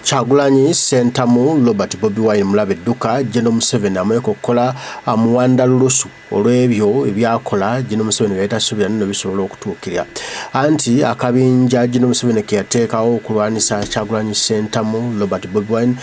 Kyagulanyi Ssentamu Robert Bobi Wine mulabe edduka General Museveni amweko okukola muwanda lulusu olw'ebyo ebyakola General Museveni byayita subira nno bisobola okutuukira anti akabinja General Museveni ke yateekawo okulwanisa Kyagulanyi Ssentamu Robert Bobi Wine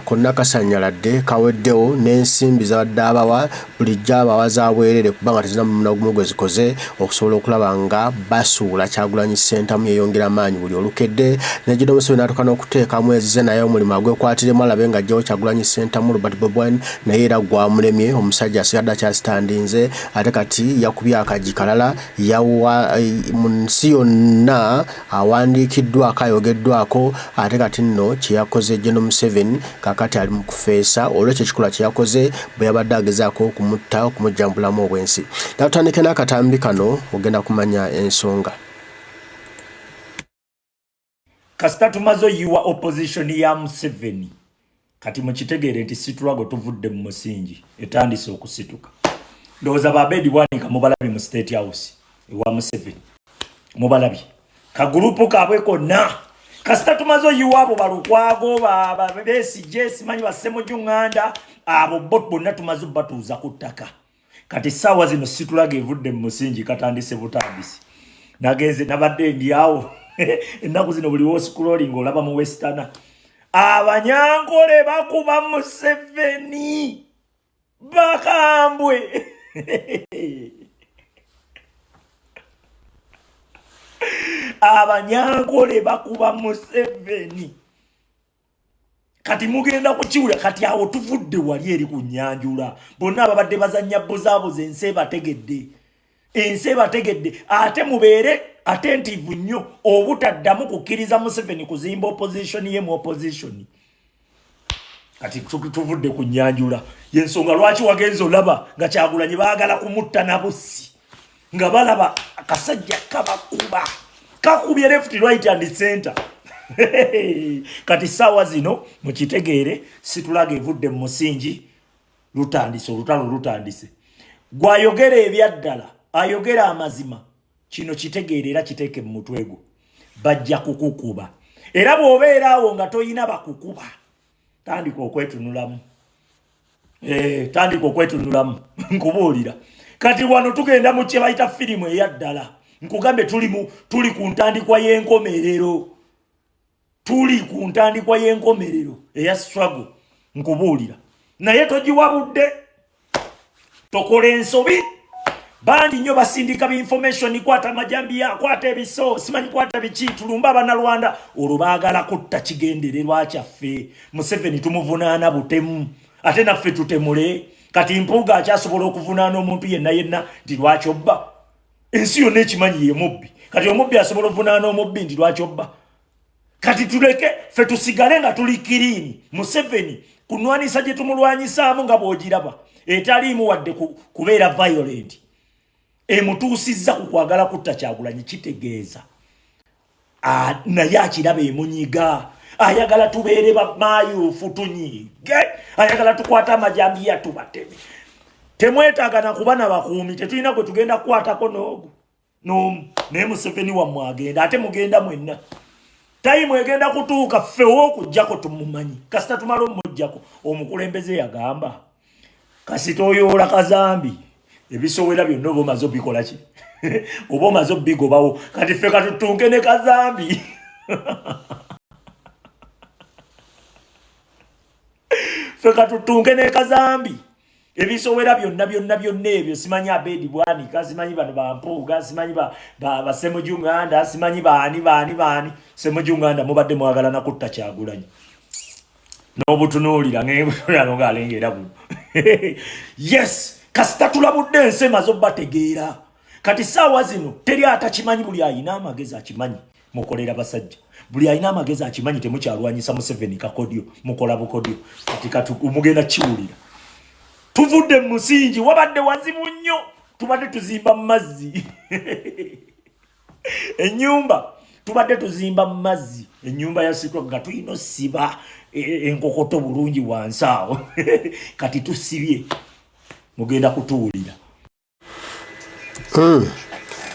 konna kasanyaladde kaweddewo n'ensimbi zabadde abawa bulijjo abawaza bwerere kubanga tezina munagumu gwe zikoze okusobola okulaba nga basuula Kyagulanyi Ssentamu yeyongera amaanyi buli olukedde ne General Museveni atuuka n'okuteekamu ezize naye omulimu agwekwatiremu alabe nga ajjawo Kyagulanyi Ssentamu Robert Bobi Wine naye era gwamulemye omusajja asigadde akyasitandinze ate kati yakubye akaji kalala yawa mu nsi yonna awandiikiddwako ayogeddwako ate kati nno kyeyakoze General Museveni kakati ali mu kufeesa olw'ekyo ekikola kyeyakoze bwe yabadde agezaako okumutta okumujjambulamu obwensi. Natutandike n'akatambi kano ogenda kumanya ensonga. Kasita tumaze oyiwa opposition ya Museveni kati mukitegeere nti situlwago tuvudde mu musingi etandise okusituka. Ndowooza babedi bwanika mubalabi mu State House ewa Museveni mubalabi kagurupu kabwe konna kasita tumaze oyiwa abo balukwago Besigye simanyi Bassemuju Nganda abo bonna tumaze batuuza ku ttaka kati ssaawa zino situlwago evudde mu musingi katandise butandisi nagenze nabadde ndyawo ennaku zino buli scrolling olaba mu Western Abanyankole bakuba Museveni bakambwe Abanyankole bakuba Museveni kati mugenda kukiwula kati awo tuvudde wali eri ku nyanjula bonna ababadde bazannya buzaabuze ense bategedde ate mubeere attentive nnyo obutaddamu kukkiriza Museveni kuzimba opposition ye mu opposition kati tuvudde ku nyanjula yensonga lwaki wagenzo laba nga Kyagulanyi baagala kumutta na bussi nga balaba akasajja kabakuba kakubye left right and center kati ssaawa zino mukitegeere situlage evudde mu musingi lutandise olutalo lutandise gwayogera ebyaddala ayogera amazima kino kitegeere era kiteeke mu mutwe gwo bajja kukukuba era bw'obeera awo nga toyina bakukuba tandika okwetunulamu nkubuulira kati wano tugenda mu kye bayita firimu eyaddala nkugambe tuli ku ntandikwa y'enkomerero eya struggle nkubuulira naye togiwabudde tokola ensobi bandi nnyo basindika bi-information kwata majambiya kwata ebiso simanyi kwata biki tulumba abanalwanda olwo baagala kutta kigendererwa kyaffe Museveni tumuvunaana butemu ate naffe tutemule kati Mpuuga akyasobola okuvunaana omuntu yenna nti lwaki obba ensi yonna ekimanyi ye mubbi kati omubbi asobola okuvunaana omubbi nti lwaki obba kati tuleke ffe tusigale nga tuli kiriini Museveni kunwanisa gye tumulwanyisaamu nga bw'ogiraba etaliimu wadde kubeera violent emutuusizza ku kwagala kutta Kyagulanyi kitegeeza naye akiraba emunyiga ayagala tubeere bamayuufu tunyige ayagala tukwata amajambiya tubateme temwetaaga na kuba na bakuumi tetulina gwe tugenda kukwatako n'omu naye Museveni wammwe agenda ate mugenda mwenna tayimu egenda kutuuka ffe w'okujjako tumumanyi kasita tumala omujjako omukulembeze yagamba kasita oyoola kazambi ebisowera byonna oba omaze obikola ki oba omaze obigobawo kati ffe katutunke ne kazambi ffe katutunke ne kazambi ebisowera byonna ebyo simanyi Abedi Bwanika simanyi bano Bampuuga simanyi Bassemuju Nganda simanyi baani Ssemuju Nganda mubadde mwagala na kutta Kyagulanyi n'obutunuulira ng'ebyano ng'alengera buno yes kasita tulabudde ensi emaze obbategeera kati ssaawa zino teri atakimanyi buli ayina amagezi akimanyi mukolera basajja buli ayina amagezi akimanyi temukyalwanyisa Museveni kakodyo mukola bukodyo kati mugenda kiwulira tuvudde mu musingi wabadde wazibu nnyo tubadde tuzimba mu mazzi ennyumba tubadde tuzimba mu mazzi ennyumba ya Situlwago nga tulina osiba enkokoto bulungi wansi awo kati tusibye mugenda kutuwulira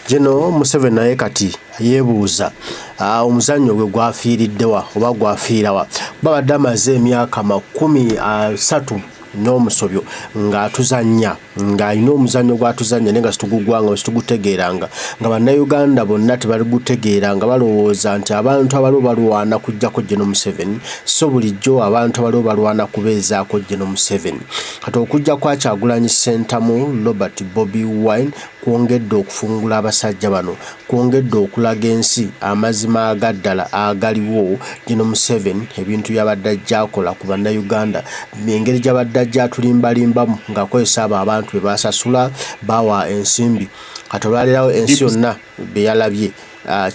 Jeno Museveni naye kati yeebuuza omuzannyo gwe gwafiiriddewa oba gwafiirawa babadde amaze emyaka 30 n'omusobyo ng'atuzannya ng'alina omuzannyo gw'atuzannya naye nga situgugwanga situgutegeeranga nga bannayuganda bonna tebali gutegeera nga balowooza nti abantu abaliwo balwana kujjako Gen. Museveni so bulijjo abantu abaliwo balwana kubeezaako Gen. Museveni kati okujja kwa Kyagulanyi Ssentamu Robert Bobi Wine kwongedde okufungula abasajja bano kwongedde okulaga ensi amazima agaddala agaliwo Gen. Museveni ebintu byabadde ajjaakola ku bannayuganda engeri gyabadde ajjaatulimbalimbamu ng'akozesa abo abantu be basasula bawa ensimbi kati olwaleerawo ensi yonna beyalabye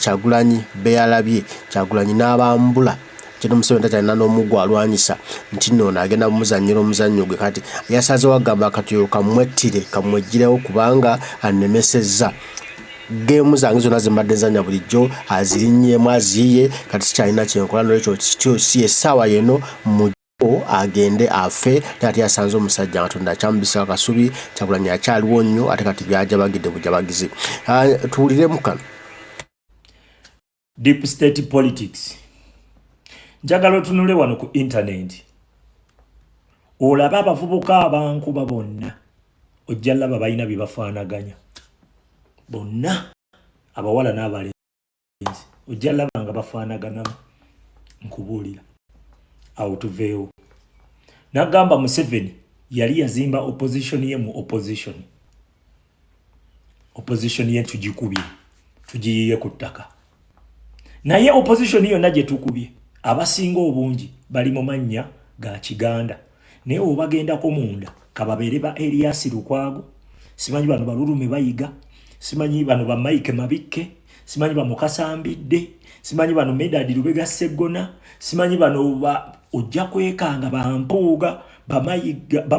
Kyagulanyi beyalabye Kyagulanyi n'abambula Gen. Museveni takyalina n'omuggo alwanyisa nti nno agenda mumuzannyira omuzannyo gwe kati yasazeewo agamba kati kamwettire kamweggirewo kubanga annemesezza geemu zange zonna zimbadde nzanya bulijjo azirinnyeemu aziyiye kati sikyalina kyenkola nolwekyo si essaawa yeno agende afe ate yasanze omusajja Katonda akyamubisako akasubi Kyagulanyi akyaliwo nnyo ate kati byajabagidde bujabagizi tuwuliremu kano. Deep state politics. Njagala otunule wano ku internet. Olaba abavubuka abankuba bonna ojja laba balina bye bafaanaganya. Bonna abawala n'abalenzi ojja laba nga bafaanaganamu nkubuulira. Awo tuveewo. Nagamba Museveni yali yazimba opposition ye mu opposition. Opposition ye tugikubye. Tugiyiye ku ttaka. Naye opposition yonna gye tukubye abasinga obungi bali mu mannya ga Kiganda. Naye obagendako munda kababeere ba Elias Lukwago, simanyi bano Balulume Bayiga, simanyi bano ba Mike Mabikke, simanyi ba Mukasa Mbidde, simanyi bano Medad Lubega Sseggona, simanyi bano ba ojja kwekanga ba Mpuuga, ba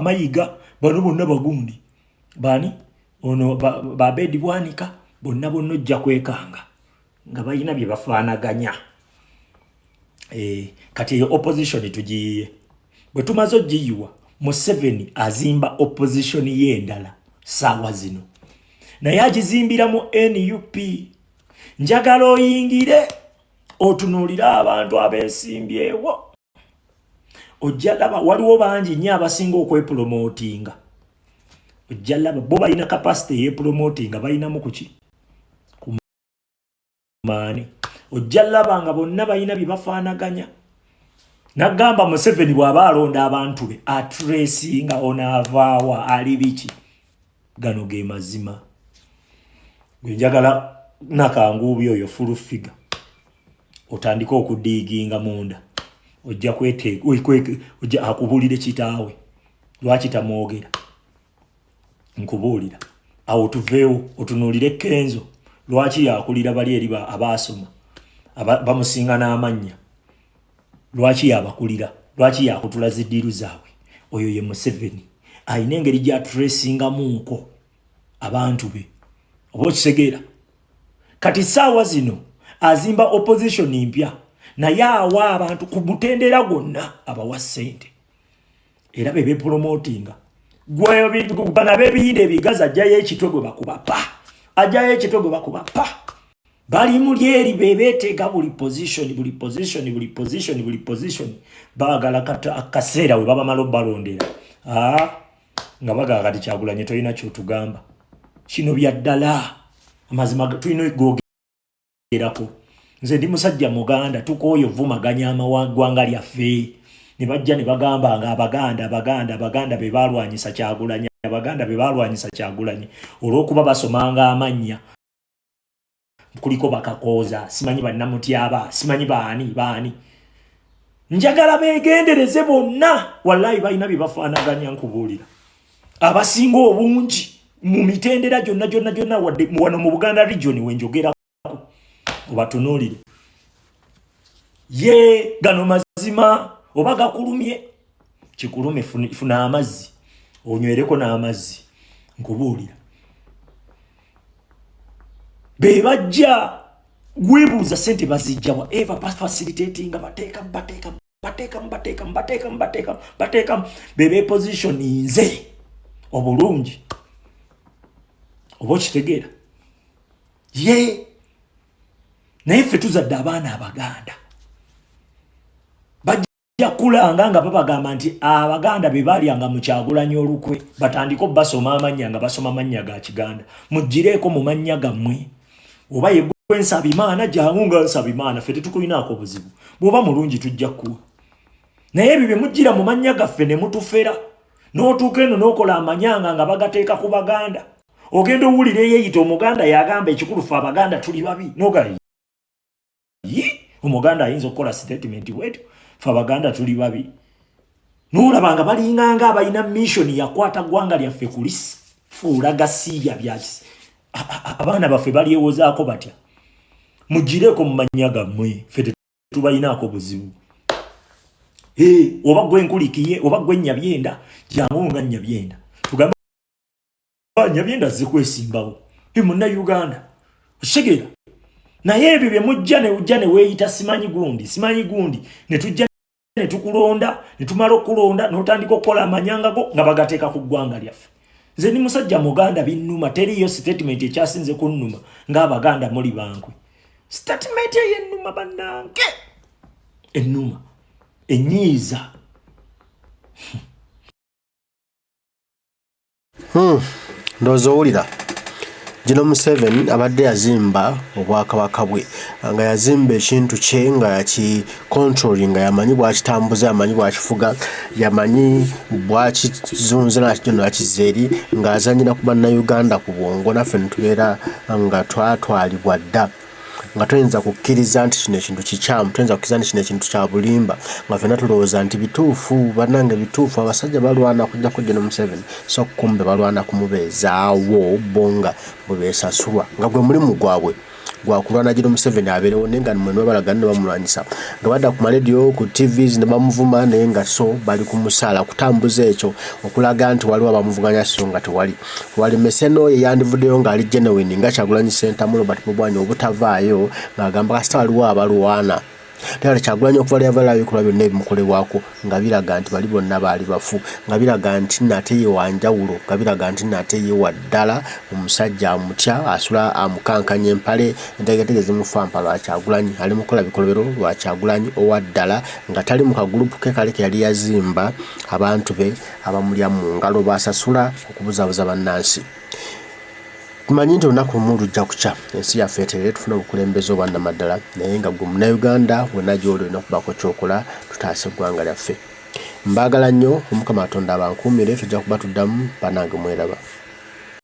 Mayiga, bano bonna bagundi. Bani? Ono ba Bedi Bwanika, bonna ojja kwekanga. Nga balina bye bafaanaganya. Kati opposition tugiyiye. Bwe tumaze ogiyiwa, Museveni azimba opposition ye endala saawa zino. Naye agizimbira mu NUP. Njagala oyingire otunuulira abantu abeesimbyewo. Ojja laba waliwo bangi nnyo abasinga okwepromotinga. Ojja laba bo balina capacity y'epromotinga balinamu kuki? Mani. Ojja laba nga bonna balina bye bafaanaganya. Nagamba Museveni bw'aba alonda abantu be atresinga onaavaawa ali biki. Gano ge mazima. Gwe njagala nakanguubi oyo full figure. Otandika okudiiginga munda. Ojja ojja akubuulire kitaawe. Lwaki tamwogera? Nkubuulira. Awo tuveewo otunuulire Kenzo. Lwaki yakulira bali eri abaasoma bamusinga n'amannya. Lwaki yabakulira? Lwaki yakutula ziddiru zaabwe? Oyo ye Museveni. Ayina engeri gy'atresingamuuko abantu be. Oba okisegeera? Kati saawa zino azimba opposition mpya naye awa abantu ku mutendera gwonna abawa ssente. Era be bepromotinga. Bana b'ebiyinde ebigazi ajjayo ekitwe bakuba pa. Ajjayo ekitwe bakuba pa. Bali mulyeri bebeetega buli position baagala akaseera we babamala balondera. Nga bagala kati Kyagulanyi tolina kyotugamba. Kino bya ddala amazima tulina gogerako. Nze ndi musajja Muganda tukooyo vumaganya amawanga lyaffe. Ne bajja ne bagamba nga abaganda be balwanyisa Kyagulanyi. Abaganda be balwanyisa Kyagulanyi olw'okuba basomanga amannya. Kuliko Bakakooza, simanyi bannamutyaba, simanyi baani. Njagala beegendereze bonna, wallahi balina bye bafaanaganya nkubuulira. Abasinga obungi mu mitendera gyonna wadde wano mu Buganda region wenjogerako. Obatunuulire. Ye gano mazima oba gakulumye. Kikulume funa amazzi. Onywereko n'amazzi. Nkubuulira. Bebajja gwebuuza sente bazijjawa eva facilitating bateeka bebe position nze obulungi obo kitegeera ye naye ffe tuzadde abaana Abaganda bajja tujja kulanga nga babagamba nti abaganda be balyanga mu Kyagulanyi olukwe batandiko basoma amanya nga basoma amanya ga Kiganda mujireko mu manya gammwe oba yegwe Nsabimana jangunga Nsabimana fete tukulinaako buzibu bwoba mulungi tujja kuwa naye ebyo mujjira mu manya gaffe ne mutufera n'otuuka eno n'okola amanyanga nga bagateeka ku baganda ogenda owulira yeeyita omuganda yagamba ekikulu ffe abaganda tuli babi nogayi omuganda ayinza okukola statement bwetyo ffe abaganda tuli babi n'olabanga balinganga abalina mission yakwata ggwanga lyaffe kulisi fuula gasiya byakisi abaana baffe balyewozaako batya mugireko mu manya gammwe ffe tetubalinaako buzibu oba gwe nkulikiye oba gwe Nyabyenda jangu nga Nyabyenda tugamba Nyabyenda zikwesimbawo munna Uganda oshegera naye ebyo bye mujja ne ujja ne weeyita simanyi gundi ne tujja ne tukulonda ne tumala okulonda n'otandika okukola amanyanga go nga bagateeka ku ggwanga lyaffe nze ni musajja muganda binnuma teriyo statement ekyasinze kunnuma ng'abaganda muli bankwe statement ey'ennuma bannange ennuma enyiiza ndowooza owulira Gino Museveni abadde yazimba obwakabaka bwe nga yazimba ekintu kye nga yakicontrolling nga yamanyi bwakitambuza yamanyi bwakifuga yamanyi bwakizunza nakizza eri ng'azanyira ku bannayuganda ku bwongo naffe ne tubeera nga twatwalibwa dda nga tuyinza kukkiriza nti kino ekintu kikyamu tuyinza kukkiriza nti kino ekintu kya bulimba nga ffenna tulowooza nti bituufu bannange bituufu abasajja balwana kujjako Gino Museveni so kumbe balwana kumubeezaawo bo nga bwe beesasulwa nga gwe mulimu gwabwe gwakulwana Gino Museveni abeerewo naye nga mmwe balaga ne bamulwanyisa nga badda ku malediyo ku TVs ne bamuvuma naye nga so bali ku musaala kutambuza ekyo okulaga nti waliwo abamuvuganya so nga tewali Meseno ye yandivuddeyo ng'ali genuine nga Kyagulanyi Ssentamu Robert Mubwanyi obutavaayo ng'agamba kasita waliwo abalwana Tayari Kyagulanyi okuva lyava ebikola byonna ebimukolebwako nga biraga nti bali bonna baali bafu nga biraga nti nate ye wanjawulo nga biraga nti nate ye waddala omusajja amutya asula amukankanya empale entegetegeze zimufa lwa Kyagulanyi ali mukola bikolobero lwa Kyagulanyi owaddala nga tali mu kagulupu ke kale ke yali yazimba abantu be abamulya mu ngalo basasula okubuzaabuza bannansi. Tumanyi nti olunaku lumu lujja kukya ensi yaffe eterere tufuna obukulembeze obwannamaddala naye nga gwe Munnayuganda wonna gy'oli olina okubaako kyokola tutaase eggwanga lyaffe. Mbaagala nnyo Omukama Katonda abankuumire tujja kuba tuddamu bannange mweraba.